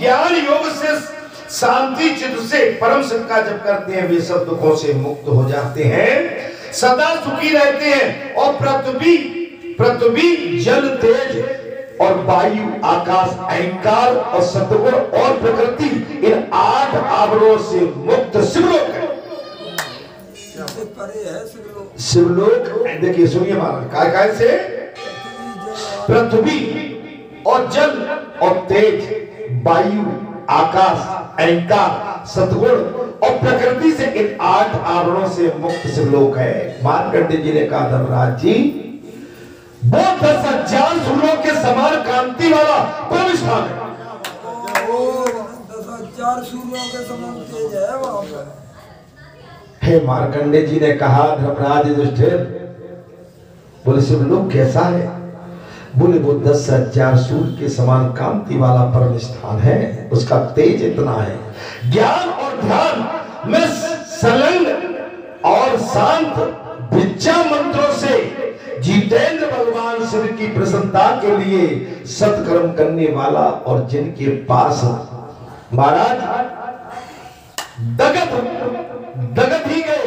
ज्ञान योग से शांति चित्त से परम सुख का जप करते हैं, वे सब दुखों से मुक्त हो जाते हैं, सदा सुखी रहते हैं। और पृथ्वी जल तेज और वायु आकाश अहंकार और सत्वगुण और प्रकृति इन 8 आवरणों से मुक्त शिवलोक है। शिवलोक देखिए सुनिए महाराज, काय से पृथ्वी और जल और तेज वायु आकाश अहंकार सत्गुण और प्रकृति से इन 8 आवरणों से मुक्त शिवलोक है। मार्कंडेय जी ने कहा धर्मराज जी वो 10,000 सूर्यों के समान कांति वाला परम स्थान है। 10,000 सूर्यों के समान तेज है वहां पर। हे मार्कंडेय जी ने कहा धर्मराज युधिष्ठिर, बोले शिवलोक कैसा है? बोले वो 10,000 सूर्य के समान कांति वाला परम स्थान है, उसका तेज इतना है, ज्ञान और ध्यान में संलग्न और शांत विद्या मंत्रों से जितेंद्र भगवान शिव की प्रसन्नता के लिए सत्कर्म करने वाला और जिनके पास महाराज दगत ही गए,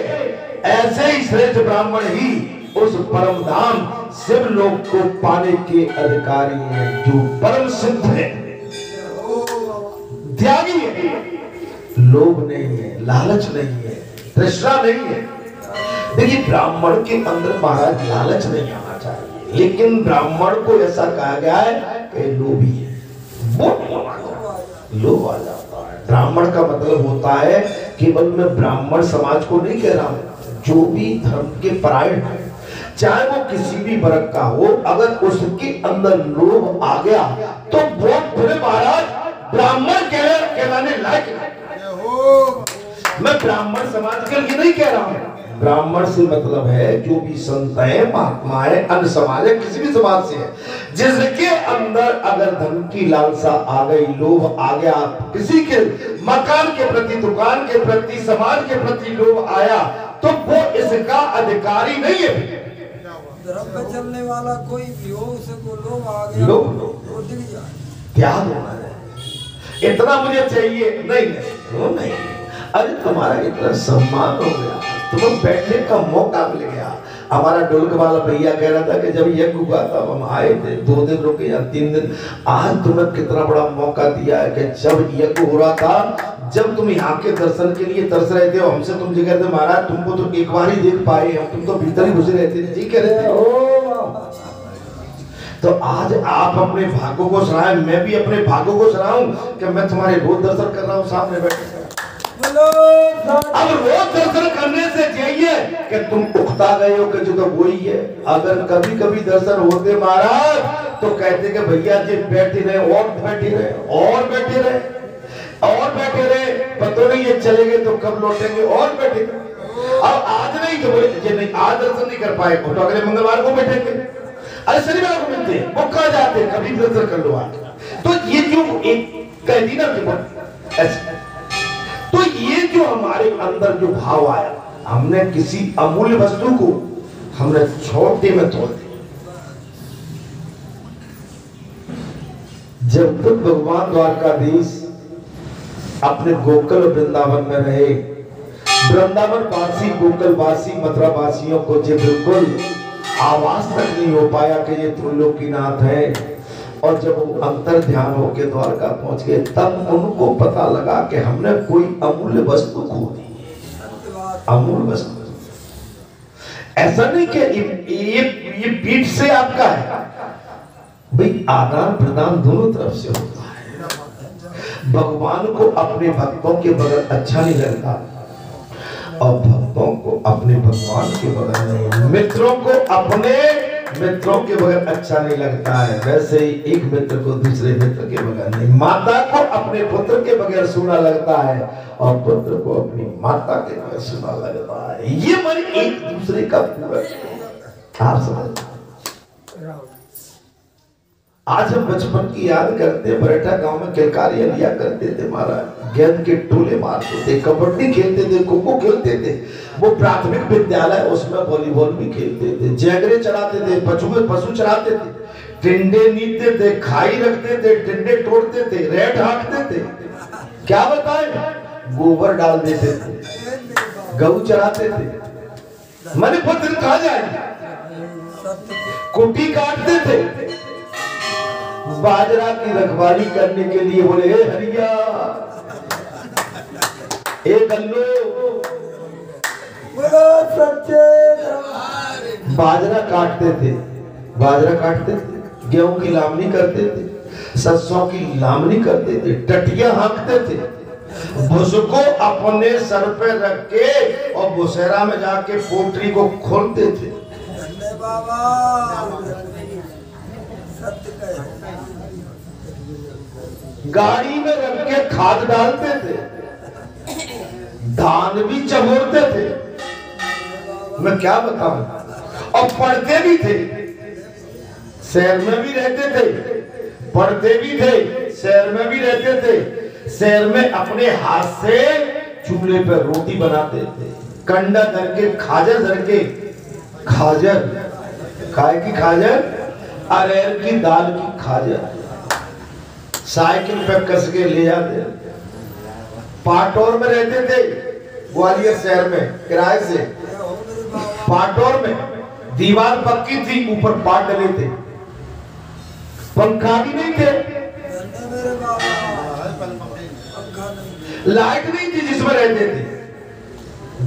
ऐसे ही श्रेष्ठ ब्राह्मण ही उस परम धाम शिवलोक को पाने के अधिकारी हैं, जो परम सिद्ध है, त्यागी है, लोभ नहीं है, लालच नहीं है, तृष्णा नहीं है। देखिए ब्राह्मण के अंदर महाराज लालच नहीं आना चाहिए, लेकिन ब्राह्मण को ऐसा कहा गया है कि लोभी है, वो लोभ आ जाता है। ब्राह्मण का मतलब होता है, केवल मैं ब्राह्मण समाज को नहीं कह रहा हूं, जो भी धर्म के परायण है, चाहे वो किसी भी वर्ग का हो, अगर उसके अंदर लोभ आ गया तो वो फिर महाराज ब्राह्मण कहलाने लायक है। मैं ब्राह्मण समाज के लिए नहीं कह रहा हूं, ब्राह्मण से मतलब है जो भी संत है, महात्मा है, अन्य समाज है, किसी भी समाज से है, जिसके अंदर अगर धन की लालसा आ गई, लोभ आ गया, किसी के मकान के प्रति, दुकान के प्रति, समाज के प्रति लोभ आया, तो वो इसका अधिकारी नहीं है। धर्म पे चलने वाला कोई भी हो, उसे को लोभ आ गया, वो दिख जाए, त्याग होना है, इतना मुझे चाहिए, नहीं, अरे तुम्हारा इतना सम्मान हो गया, तुम्हें बैठने का मौका मिल गया। हमारा ढोलक वाला भैया कह रहा था कि जब यज्ञ हुआ था हम आए थे, 2 दिन रुके या 3 दिन, आज तुम्हें कितना बड़ा मौका दिया है कि जब यज्ञ हो रहा था, जब तुम यहाँ के दर्शन के लिए तरस रहे थे, हमसे तुम जी कहते महाराज तुमको तो एक बार ही देख पाए, तुम तो भीतर ही घुसे रहते थे, जी कह रहे थे। तो आज आप अपने भाग्यों को सराहें, मैं भी अपने भाग्यों को सराहूं कि मैं तुम्हारे रोज दर्शन कर रहा हूँ सामने बैठे। अब रोज दर्शन करने से चाहिए कि तुम उकता गए हो कि जो तो वही है। अगर कभी कभी दर्शन होते महाराज तो कहते कि भैया जी बैठे रहे और बैठे रहे और बैठे रहे और बैठे रहे, पता नहीं ये चले गए तो कब लौटेंगे, और बैठे। अब आज नहीं तो बोले जी नहीं आज दर्शन नहीं कर पाए, तो अगले मंगलवार को बैठेंगे, अरे शनिवार को मिलते हैं, वो कहा जाते हैं कभी दर्शन कर लो आज। तो ये जो एक कह दी ना ऐसे, तो ये जो हमारे अंदर जो भाव आया, हमने किसी अमूल्य वस्तु को हमने छोटे में तोड़ दिया। जब तक भगवान द्वारकाधीश अपने गोकुल वृंदावन में रहे, वृंदावन वासी गोकुल वासी मथुरा वासियों को जो बिल्कुल आवाज तक नहीं हो पाया कि ये त्रिलोकीनाथ है, और जब वो अंतर ध्यान होके द्वारका पहुंच गए, तब उनको पता लगा कि हमने कोई अमूल्य वस्तु खो दी। अमूल्य वस्तु ऐसा नहीं कि ये पीठ से आपका है भाई, आदान प्रदान दोनों तरफ से होता है। भगवान को अपने भक्तों के बगैर अच्छा नहीं लगता, और भक्तों को अपने भगवान के बगैर नहीं, मित्रों को अपने मित्रों के बगैर अच्छा नहीं लगता है। वैसे ही एक मित्र को दूसरे मित्र के बगैर नहीं, माता को अपने पुत्र के बगैर सुना लगता है, और पुत्र को अपनी माता के बगैर सुना लगता है। ये हमारी एक दूसरे का पूरक। आप समझ, आज हम बचपन की याद करते हैं, बरेठा गांव में किलकारियां लिया करते थे महाराज, गेंद के टोले मारते थे, कबड्डी खेलते थे, खो खो खेलते थे, वो प्राथमिक विद्यालय उसमें वॉलीबॉल भी खेलते थे, जैगरे चलाते थे, पशु चराते थे, टिंडे नीते थे, खाई रखते थे, टिंडे तोड़ते थे, रेत हाँकते थे, क्या बताए, गोबर डाल देते थे, गऊ चराते थे। मैंने बहुत दिन कहा जाए, कुटी काटते थे, बाजरा की रखवाली करने के लिए बोले हे हरिया, एक अल्लो, बाजरा काटते थे, बाजरा काटते थे, गेहूं की लामनी करते थे, सरसों की लामनी करते थे, टटिया हाँकते थे, भुसको अपने सर पे रख के और बुसेरा में जाके पोटरी को खोलते थे। गाड़ी में रख के खाद डालते थे, धान भी चबोरते थे, मैं क्या बताऊं, और पढ़ते भी थे, शहर में भी रहते थे, पढ़ते भी थे, शहर में भी रहते थे। शहर में अपने हाथ से चूल्हे पर रोटी बनाते थे, कंडा धर के, खाजर धर के, खाजर काय की खाजर, अरहर की दाल की खाजर, साइकिल पे कस के ले जाते। पाटौर में रहते थे, ग्वालियर शहर में किराए से, पाटौर में दीवार पक्की थी, ऊपर पाट डले थे, पंखा भी नहीं थे, लाइट नहीं थी जिसमें रहते थे।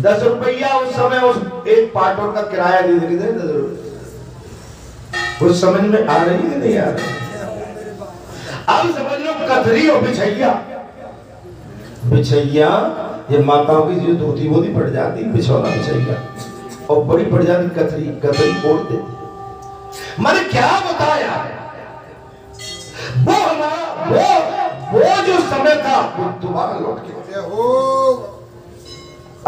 10 रुपया उस समय उस एक पाटौर का किराया दे देते थे, 10 रुपये। कुछ समझ में आ रही है नहीं आ रही? अब समझ लो कथरी और बिछैया, बिछैया ये माताओं की जो धोती वोती पड़ जाती, बिछौना बिछैया, और बड़ी पड़ जाती कथरी, कथरी ओढ़ते थे। मैंने क्या बताया, वो हमारा वो जो समय था वो दोबारा लौट के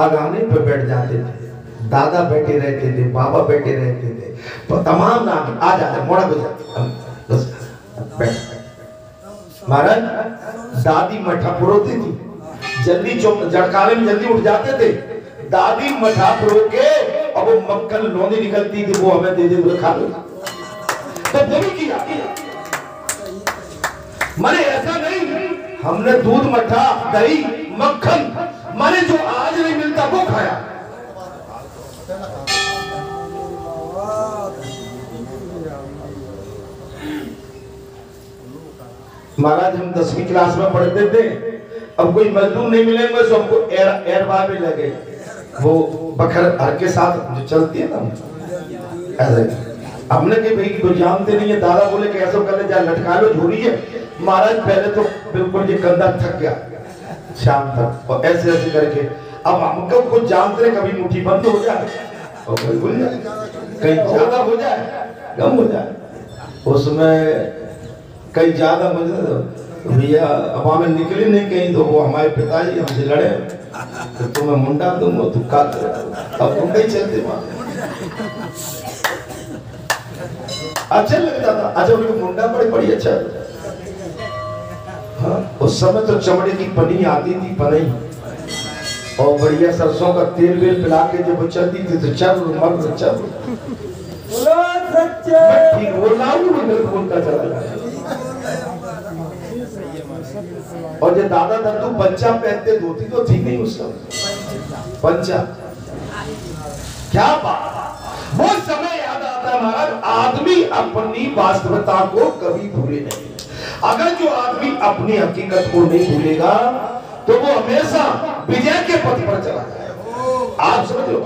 अगाने पे बैठ जाते थे, दादा बैठे रहते थे, बाबा बैठे रहते थे, तो तमाम नाम आ जाते, मोड़ा गुजर बैठ। महाराज दादी मठा पुरोती थी, जल्दी जड़काने में जल्दी उठ जाते थे, दादी मठा पुरो के और वो मक्खन लोंदी निकलती थी, वो हमें दे दे खा लो, तो वो भी किया। माने ऐसा नहीं हमने दूध मठा दही मक्खन माने जो आज नहीं मिलता वो खाया। महाराज हम 10वीं क्लास में पढ़ते थे, अब कोई मजदूर नहीं मिलेंगे तो हमको एयर बार में लगे, वो बखर हर के साथ जो चलती है ना ऐसे। हमने कही भाई तो जानते नहीं है, दादा बोले कि ऐसा कर ले, जा लटका लो झोरी है। महाराज पहले तो बिल्कुल ये कंधा थक गया शाम तक, और ऐसे ऐसे करके अब हमको कुछ जानते हैं, कभी मुट्ठी बंद हो जाए और कभी खुल जाए, कहीं ज्यादा हो जाए कम हो जाए, उसमें कहीं ज्यादा मुझे तो भैया अब हमें निकली नहीं कहीं, तो वो हमारे पिताजी हमसे लड़े, तो तुम्हें मुंडा दूंगा, तू का अब तुम कहीं चलते वहां। अच्छा लगता था, अच्छा उनको मुंडा बड़ी अच्छा। हाँ, उस समय तो चमड़े की पनी आती थी, पनी, और बढ़िया सरसों का तेल वेल पिला के जब वो चलती थी तो चल मर चल ठीक बोल रहा हूँ, बोलता चला। और जो दादा दादू पंचा पहनते, धोती तो थी नहीं उस समय, पंचा, क्या बात, वो समय याद आता है महाराज। आदमी अपनी वास्तविकता को कभी भूले नहीं, अगर जो आदमी अपनी हकीकत को नहीं भूलेगा तो वो हमेशा विजय के पथ पर चला जाएगा। आप समझ लो,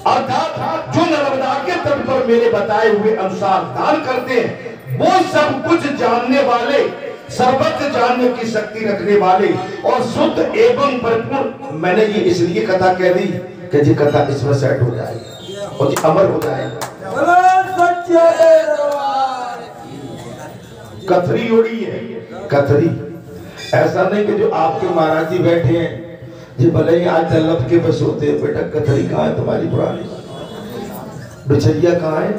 अर्थात जो नर्मदा के तट पर मेरे बताए हुए अनुसार दान करते हैं, वो सब कुछ जानने वाले, सर्वत्र जानने की शक्ति रखने वाले और शुद्ध एवं परिपूर्ण। मैंने ये इसलिए कथा कह दी कि जी कथा इसमें सेट हो जाएगी और जी अमर हो जाएगा। कथरी ओढ़ी है, कथरी, ऐसा नहीं कि जो आपके महाराज जी बैठे हैं जी भले ही आज तलब के बस होते हैं, बेटा कथरी कहाँ है तुम्हारी पुरानी, बिछैया कहाँ है,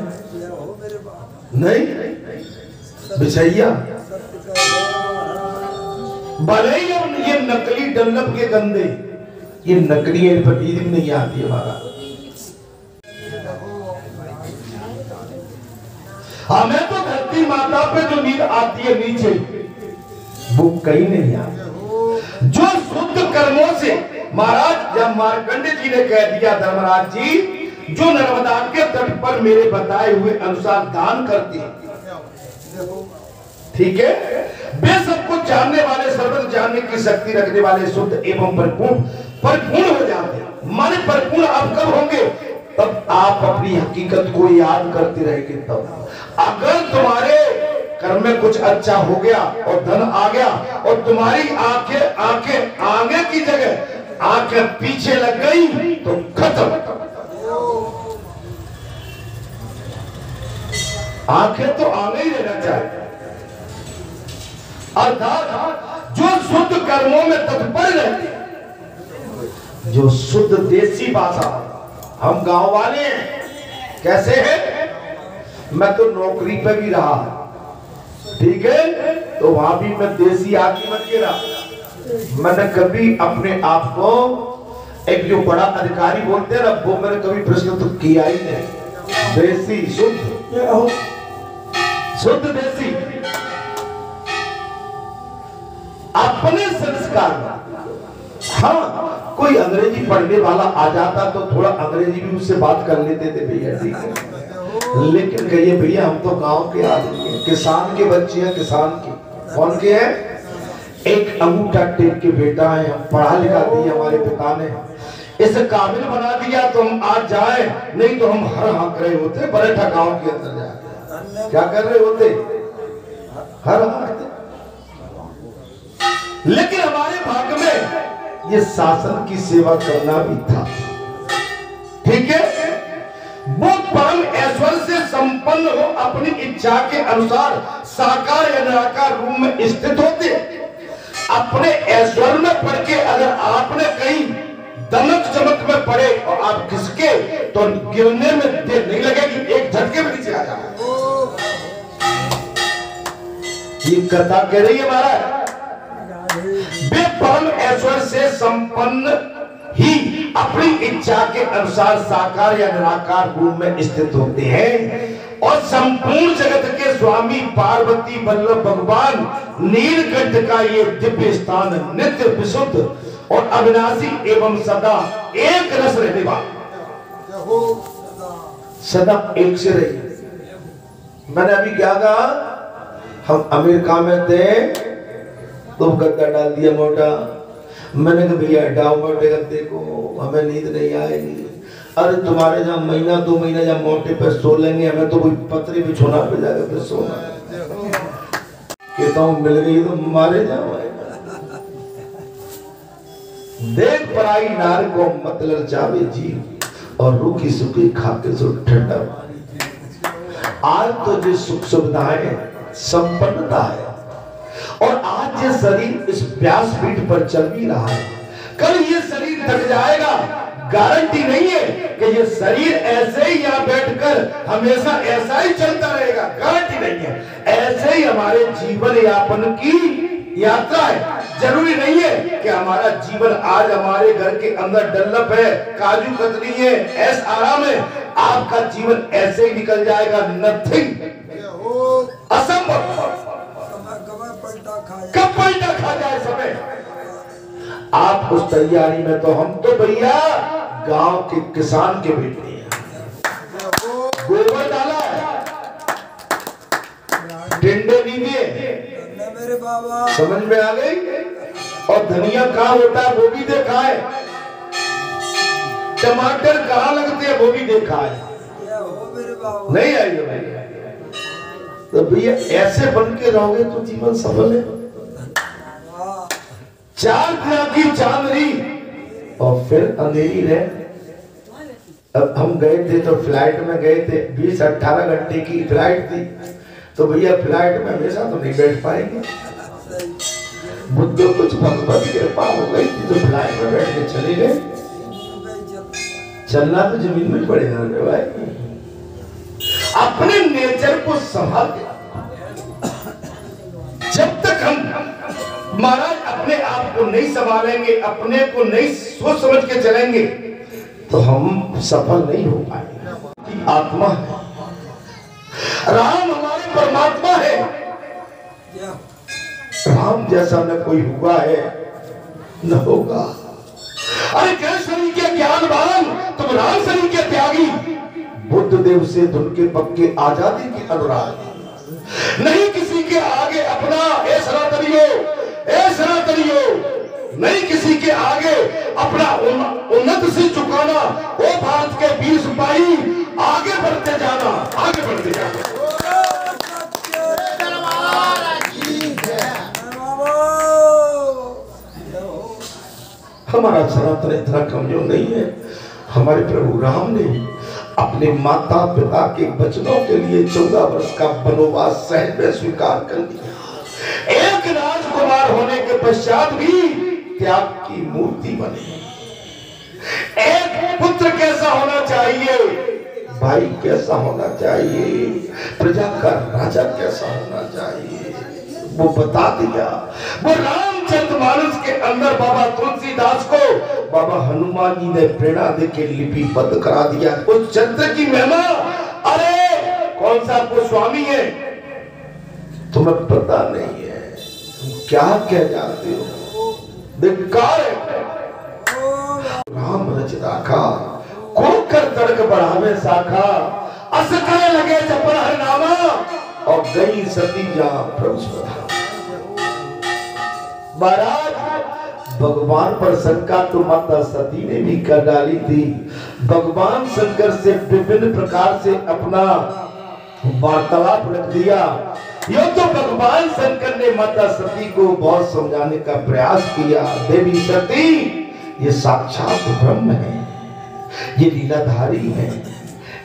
नहीं बिछैया, भले ही ये नकली डल्लभ के गंदे, ये नकली फटीरिंग नहीं आती हमारा। हमें तो धरती माता पे जो नींद आती है नीचे, वो कहीं नहीं आती। जो शुद्ध कर्मों से, महाराज जब मार्कंडे जी ने कह दिया धर्मराज जी, जो नर्मदा के तट पर मेरे बताए हुए अनुसार दान करते हैं, ठीक है, वे सब कुछ जानने वाले, सर्वत्र जानने की शक्ति रखने वाले, शुद्ध एवं परिपूर्ण हो जाते हैं। माने परिपूर्ण आप कब होंगे? तब आप अपनी हकीकत को याद करते रहेंगे। तब अगर तुम्हारे कर्म में कुछ अच्छा हो गया और धन आ गया और तुम्हारी आंखें आगे की जगह आंखें पीछे लग गई तो खत्म। आंखें तो आगे ही रहना चाहिए। अर्थात जो शुद्ध कर्मों में तत्पर रहते, जो शुद्ध देसी भाषा, हम गांव वाले हैं, कैसे हैं? मैं तो नौकरी पे भी रहा, ठीक है, तो वहां भी मैं देसी आदमी बन के रहा। मैंने कभी अपने आप को एक जो बड़ा अधिकारी बोलते हैं ना, वो मैंने कभी प्रश्न तो किया ही नहीं। देसी, शुद्ध देसी, अपने संस्कार। हाँ, कोई अंग्रेजी पढ़ने वाला आ जाता तो थोड़ा अंग्रेजी भी उससे बात कर लेते थे, भैया ठीक है, लेकिन कहिए भैया हम तो गांव के आदमी हैं, किसान के बच्चे हैं, किसान के। कौन के हैं? एक अंगूठा टेक के बेटा है, हम पढ़ा लिखा दिया हमारे पिता ने, इसे काबिल बना दिया तो हम आज जाए, नहीं तो हम हर हाँक रहे होते बरेठा गांव के अंदर जाके। क्या कर रहे होते? हर हाँकते। लेकिन हमारे भाग्य में ये शासन की सेवा करना भी था, ठीक है। वो परम ऐश्वर्य से संपन्न हो, अपनी इच्छा के अनुसार साकार या निराकार रूप में स्थित होते। अपने ऐश्वर्य में पढ़ के अगर आपने कहीं दमक चमक में पड़े और आप खिसके तो गिरने में देर नहीं लगेगी, एक झटके में नीचे आ जाएगा। ये कथा कह रही है महाराज, वे परम ऐश्वर्य से संपन्न ही अपनी इच्छा के अनुसार साकार या निराकार रूप में स्थित होते हैं और संपूर्ण जगत के स्वामी पार्वती वल्लभ भगवान नीलकंठ का ये दिव्य स्थान नित्य विशुद्ध और अविनाशी एवं सदा एक रस रहने वाला, सदा एक से रही। मैंने अभी क्या कहा, हम अमेरिका में थे तो गद्दा डाल दिया मोटा, मैंने कहा भैया हटाओ मोटे गद्दे को, हमें नींद नहीं आएगी। अरे तुम्हारे जहाँ महीना 2 महीना जहाँ मोटे पे सो लेंगे, हमें तो कोई पतरी बिछोना पे जाकर फिर सोना। कहता हूँ मिल गई तो मारे जाओ। देख पराई नार को मत ललचावे जीव और रूखी सूखी खाके सो ठंडा। आज तो जो सुख सुविधाएं संपन्नता है और आज ये शरीर इस व्यासपीठ पर चल भी रहा है, कल ये शरीर थक जाएगा, गारंटी नहीं है कि ये शरीर ऐसे ही यहाँ बैठकर हमेशा ऐसा ही चलता रहेगा, गारंटी नहीं है। ऐसे ही हमारे जीवन यापन की यात्रा है। जरूरी नहीं है कि हमारा जीवन आज हमारे घर के अंदर डल्लप है, काजू कतरी है, ऐस आराम है, आपका जीवन ऐसे ही निकल जाएगा। नथिंग, असंभव। कब पलटा खा जाए समय, आप उस तैयारी में। तो हम तो भैया गांव के किसान के बेटे हैं, गोबर डाला है, टिंडे नहीं दिए, मेरे बाबा समझ में आ गई। और धनिया कहाँ होता है वो भी देखा है, टमाटर कहाँ लगते हैं वो भी देखा है, नहीं आई भाई। तो भैया ऐसे बन के रहोगे तो जीवन सफल है। 4 दिन की चांदनी और फिर अंधेरी रहे। अब हम गए थे तो फ्लाइट में गए थे, 20-18 घंटे की फ्लाइट थी। तो भैया फ्लाइट में हमेशा तो नहीं बैठ पाएंगे, बुद्धो कुछ भगवत कृपा हो गई थी तो फ्लाइट में बैठ के चले गए। चलना तो जमीन में पड़ेगा भाई। अपने नेचर को संभाल के, जब तक हम महाराज अपने आप को नहीं संभालेंगे, अपने को नहीं सोच समझ के चलेंगे तो हम सफल नहीं हो पाएंगे। आत्मा राम हमारे परमात्मा है। राम जैसा न कोई हुआ है न होगा। अरे केसरी के ज्ञानवान तुम राम शरीर के त्यागी, बुद्ध देव से धुन के पक्के आजादी की अनुराग, नहीं किसी के आगे अपना ए सनातनियों, नहीं किसी के आगे अपना उन्नत से झुकाना। ओ भारत के वीर सिपाही, आगे बढ़ते जाना, आगे बढ़ते जाना। हमारा सनातन इतना कमजोर नहीं है। हमारे प्रभु राम ने अपने माता पिता के वचनों के लिए 14 वर्ष का वनवास सहज में स्वीकार कर लिया। एक राजकुमार होने के पश्चात भी त्याग की मूर्ति बने। एक पुत्र कैसा होना चाहिए, भाई कैसा होना चाहिए, प्रजा का राजा कैसा होना चाहिए, वो बता दिया। वो रामचरितमानस के अंदर बाबा तुलसीदास को बाबा हनुमान जी ने प्रेरणा देके लिपिबद्ध करा दिया। उस चरित्र की महिमा, अरे कौन सा गोस्वामी है तुम्हें पता नहीं है, तुम क्या कह जाते हो, धिक्कार है। राम रच राखा, को कर तड़क बढ़ावे शाखा, अस करे लगे जपन हर नामा, और गई सती जा प्रभु। महाराज भगवान पर शंका तो माता सती ने भी कर डाली थी। भगवान शंकर से विभिन्न प्रकार से अपना वार्तालाप रख दिया। यो तो भगवान शंकर ने माता सती को बहुत समझाने का प्रयास किया। देवी सती, ये साक्षात ब्रह्म है, ये लीलाधारी है,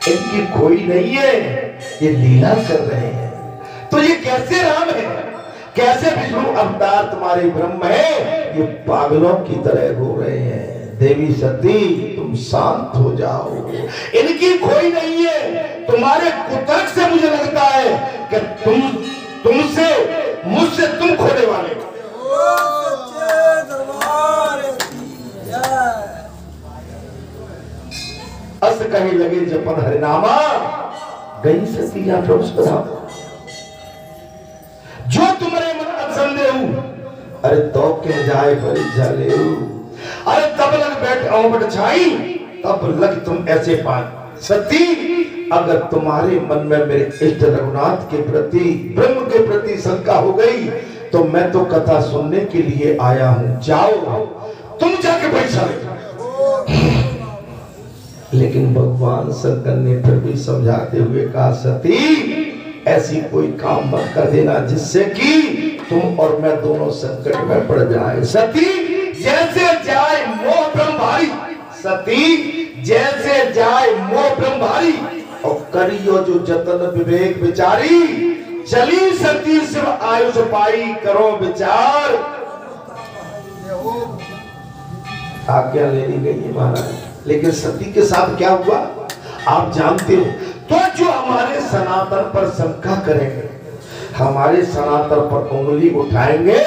इनकी कोई नहीं है, ये लीला कर रहे हैं। तो ये कैसे राम है, कैसे विष्णु अवतार तुम्हारे ब्रह्म है, ये पागलों की तरह रो रहे हैं। देवी सती, तुम शांत हो जाओ, इनकी कोई नहीं है। तुम्हारे कुतर्क से मुझे लगता है कि तुमसे मुझसे तुम खोने वाले। अस कहीं लगे जपन हरिनामा, गई सती या प्रभु। जो तुम्हारे मन असंदेह, अरे तो के जाए बड़ी जाले, अरे तब लग बैठ औबट छाई, तब लग तुम ऐसे पाए। सती, अगर तुम्हारे मन में मेरे इष्ट रघुनाथ के प्रति, ब्रह्म के प्रति शंका हो गई, तो मैं तो कथा सुनने के लिए आया हूं। जाओ, तुम जाके पैसा ले। लेकिन भगवान शंकर ने फिर भी समझाते हुए कहा, सती ऐसी कोई काम मत कर देना जिससे कि तुम और मैं दोनों संकट में पड़ जाए। सती, जैसे जाए मोह ब्रह्म भारी, सती जैसे जाए मोह ब्रह्म भारी, और करियो जो जतन विवेक विचारी, चली सती शिव आयुष पाई, करो विचार। आज्ञा ले ली गई है महाराज, लेकिन सती के साथ क्या हुआ आप जानते हो। तो जो हमारे सनातन पर शंका करेंगे, हमारे सनातन पर उंगली उठाएंगे,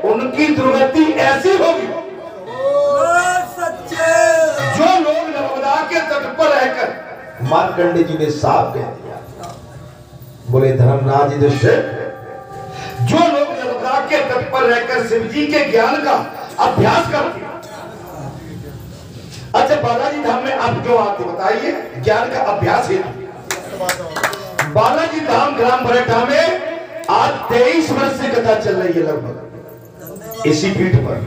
उनकी दुर्गति ऐसी होगी। जो लोग नर्मदा के तट पर रहकर, मार्कंडे जी ने साफ कह दिया, बोले धर्मराज युधिष्ठिर, जो लोग नर्मदा के तट पर रहकर शिव जी के ज्ञान का अभ्यास करते हैं। अच्छा, बालाजी धाम में आप क्यों आते बताइए, ज्ञान का अभ्यास है। बालाजी धाम ग्राम बरेठा में आज 23 वर्ष से कथा चल रही है लगभग इसी पीठ पर।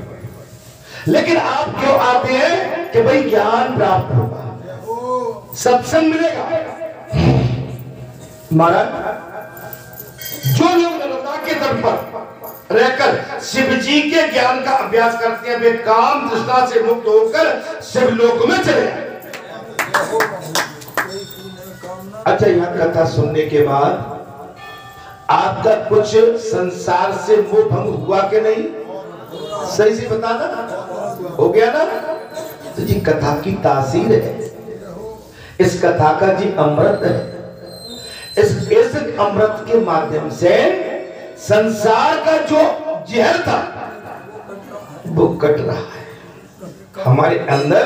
लेकिन आप क्यों आते हैं कि भाई ज्ञान प्राप्त होगा, सत्संग मिलेगा। महाराज, जो लोग नर्मदा के तट पर रहकर शिव जी के ज्ञान का अभ्यास करते हैं, वे काम तृष्णा से मुक्त होकर शिवलोक में चले जाते। अच्छा, यहाँ कथा सुनने के बाद आपका कुछ संसार से मोह भंग हुआ कि नहीं? सही से बताना, हो गया ना? तो जी कथा की तासीर है, इस कथा का जी अमृत है। इस अमृत के माध्यम से संसार का जो जहर था वो कट रहा है। हमारे अंदर,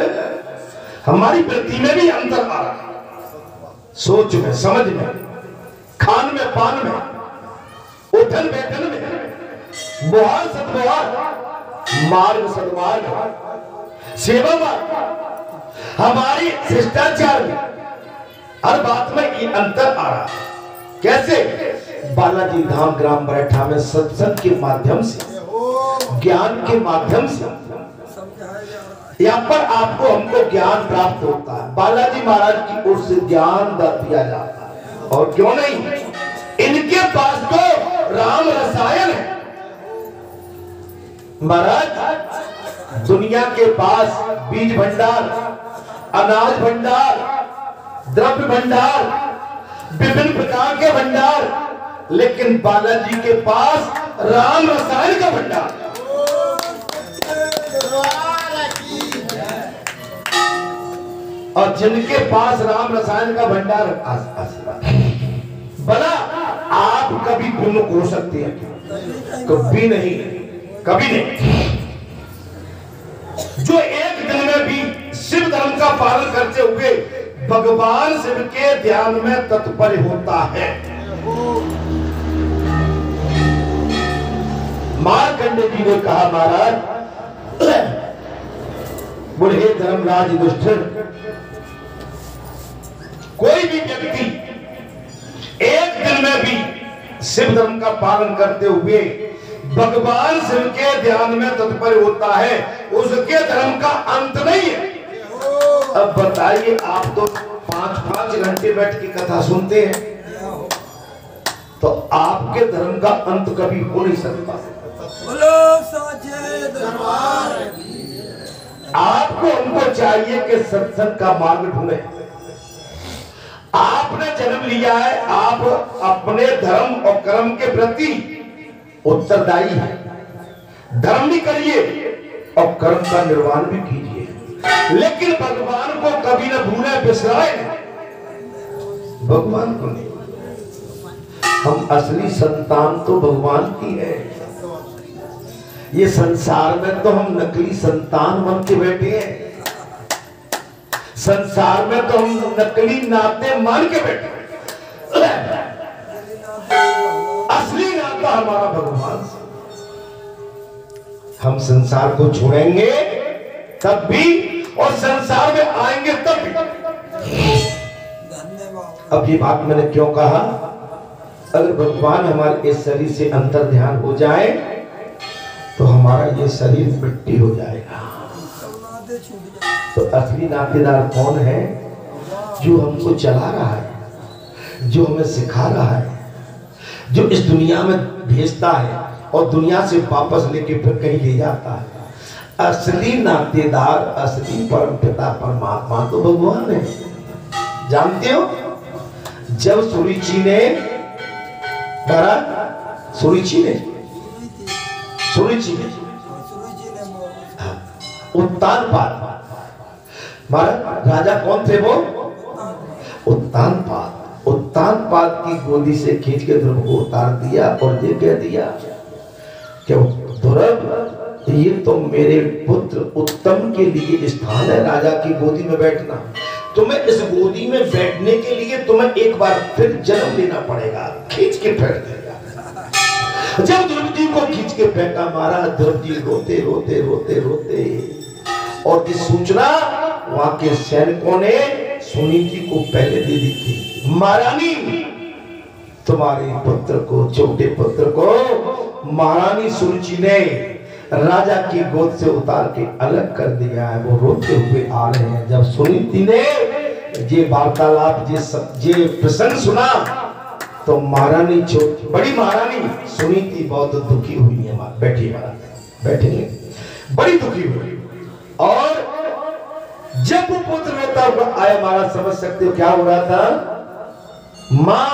हमारी वृत्ति में भी अंतर आ रहा है, सोच में, समझ में। खान में पान में, उठन बैठन में, मुहार सदमुहार, मार्ग सदमार्ग, सेवा मार्ग, हमारी शिष्टाचार में हर बात में ये अंतर आ रहा। कैसे? बालाजी धाम ग्राम बरेठा में सत्संग के माध्यम से, ज्ञान के माध्यम से यहाँ पर आपको हमको ज्ञान प्राप्त होता है। बालाजी महाराज की ओर से ज्ञान दिया जाता है। और क्यों नहीं, इनके पास तो राम रसायन है। महाराज दुनिया के पास बीज भंडार, अनाज भंडार, द्रव्य भंडार, विभिन्न प्रकार के भंडार, लेकिन बालाजी के पास राम रसायन का भंडार। और जिनके पास राम रसायन का भंडार बना, आप कभी विमुख हो सकते हैं? कभी नहीं, कभी नहीं। जो एक दिन में भी शिव धर्म का पालन करते हुए भगवान शिव के ध्यान में तत्पर होता है। मार्कंडे जी ने कहा, महाराज बुढ़े धर्मराज युधिष्ठिर, कोई भी व्यक्ति एक दिन में भी शिव धर्म का पालन करते हुए भगवान शिव के ध्यान में तत्पर होता है, उसके धर्म का अंत नहीं है। अब बताइए, आप तो 5-5 घंटे बैठ के कथा सुनते हैं, तो आपके धर्म का अंत कभी हो नहीं सकता। आपको हमको चाहिए कि सत्संग का मार्ग ढूंढे। आपने जन्म लिया है, आप अपने धर्म और कर्म के प्रति उत्तरदायी है। धर्म भी करिए और कर्म का निर्वाण भी कीजिए, लेकिन भगवान को कभी न भूले, बिसराए भगवान को नहीं। हम असली संतान तो भगवान की है। ये संसार में तो हम नकली संतान बन के बैठे हैं। संसार में तो हम नकली नाते मान के बैठे। असली नाता हमारा भगवान से। हम संसार को छोड़ेंगे तब भी, और संसार में आएंगे तब भी। अब ये बात मैंने क्यों कहा? अगर भगवान हमारे इस शरीर से अंतर ध्यान हो जाए तो हमारा ये शरीर मिट्टी हो जाएगा। तो असली नातेदार कौन है? जो हमको चला रहा है, जो हमें सिखा रहा है, जो इस दुनिया में भेजता है और दुनिया से वापस लेके फिर कहीं ले जाता है। असली नातेदार, असली परमपिता परमात्मा तो भगवान है। जानते हो, जब सुरुचि ने उत्तानपाद, महाराज राजा कौन थे वो? उत्तानपाद की गोदी से खींच के ध्रुव को उतार दिया और ये कह दिया कि ध्रुव, ये तो मेरे पुत्र उत्तम के लिए स्थान है राजा की गोदी में बैठना। तुम्हें इस गोदी में बैठने के लिए तुम्हें एक बार फिर जन्म लेना पड़ेगा। खींच के फेंक देगा। जब ध्रुव जी को खींच के फेंका, मारा, ध्रुव जी रोते रोते रोते रोते, और इस सूचना वहां के सैनिकों ने सुनीति को पहले दे दी थी। महारानी, तुम्हारे पुत्र को, छोटे पुत्र को महारानी सुरुचि ने राजा की गोद से उतार के अलग कर दिया है। वो रोते हुए आ रहे हैं। जब सुनीति ने ये वार्तालाप, ये प्रसंग सुना, तो महारानी, बड़ी महारानी सुनीति बहुत दुखी हुई है। बैठिए महाराज, बैठेंगे। बड़ी दुखी हुई। और जब वो पुत्र रोता हुआ आया, महाराज समझ सकते हो क्या हो रहा था? माँ